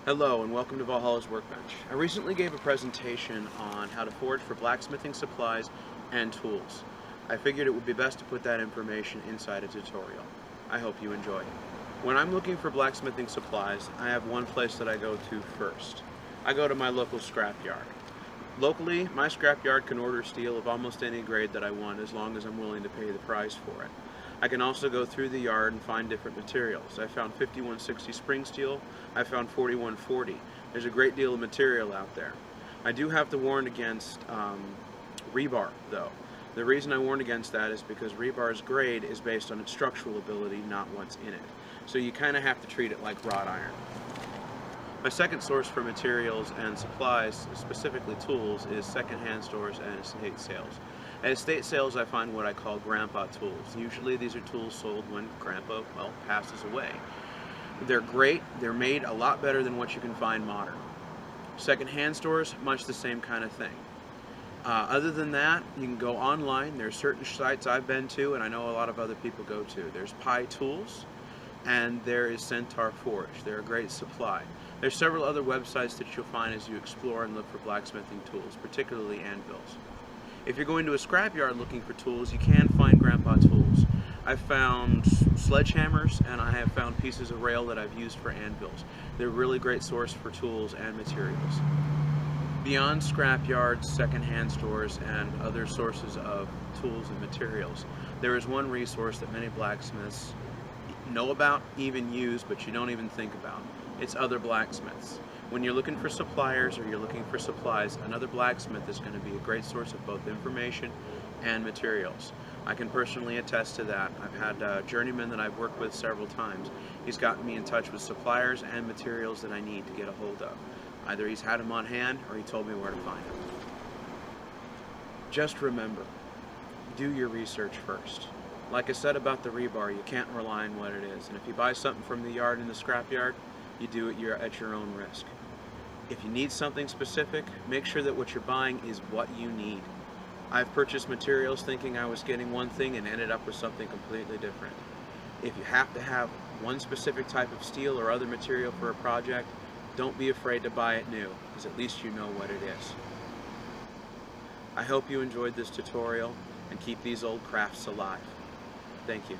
Hello and welcome to Valhalla's Workbench. I recently gave a presentation on how to forage for blacksmithing supplies and tools. I figured it would be best to put that information inside a tutorial. I hope you enjoy it. When I'm looking for blacksmithing supplies, I have one place that I go to first. I go to my local scrapyard. Locally, my scrapyard can order steel of almost any grade that I want as long as I'm willing to pay the price for it. I can also go through the yard and find different materials. I found 5160 spring steel. I found 4140. There's a great deal of material out there. I do have to warn against rebar, though. The reason I warn against that is because rebar's grade is based on its structural ability, not what's in it. So you kind of have to treat it like wrought iron. My second source for materials and supplies, specifically tools, is secondhand stores and estate sales. At estate sales, I find what I call grandpa tools. Usually these are tools sold when grandpa, well, passes away. They're great. They're made a lot better than what you can find modern. Secondhand stores, much the same kind of thing. Other than that, you can go online. There's certain sites I've been to, and I know a lot of other people go to. There's Pi Tools, and there is Centaur Forge. They're a great supply. There's several other websites that you'll find as you explore and look for blacksmithing tools, particularly anvils. If you're going to a scrapyard looking for tools, you can find grandpa tools. I've found sledgehammers and I have found pieces of rail that I've used for anvils. They're a really great source for tools and materials. Beyond scrapyards, secondhand stores, and other sources of tools and materials, there is one resource that many blacksmiths know about, even use, but you don't even think about. It's other blacksmiths. When you're looking for suppliers or you're looking for supplies, another blacksmith is going to be a great source of both information and materials. I can personally attest to that. I've had a journeyman that I've worked with several times. He's gotten me in touch with suppliers and materials that I need to get a hold of. Either he's had them on hand or he told me where to find them. Just remember, do your research first. Like I said about the rebar, you can't rely on what it is. And if you buy something from the yard in the scrapyard, you do it at your own risk. If you need something specific, make sure that what you're buying is what you need. I've purchased materials thinking I was getting one thing and ended up with something completely different. If you have to have one specific type of steel or other material for a project, don't be afraid to buy it new, because at least you know what it is. I hope you enjoyed this tutorial and keep these old crafts alive. Thank you.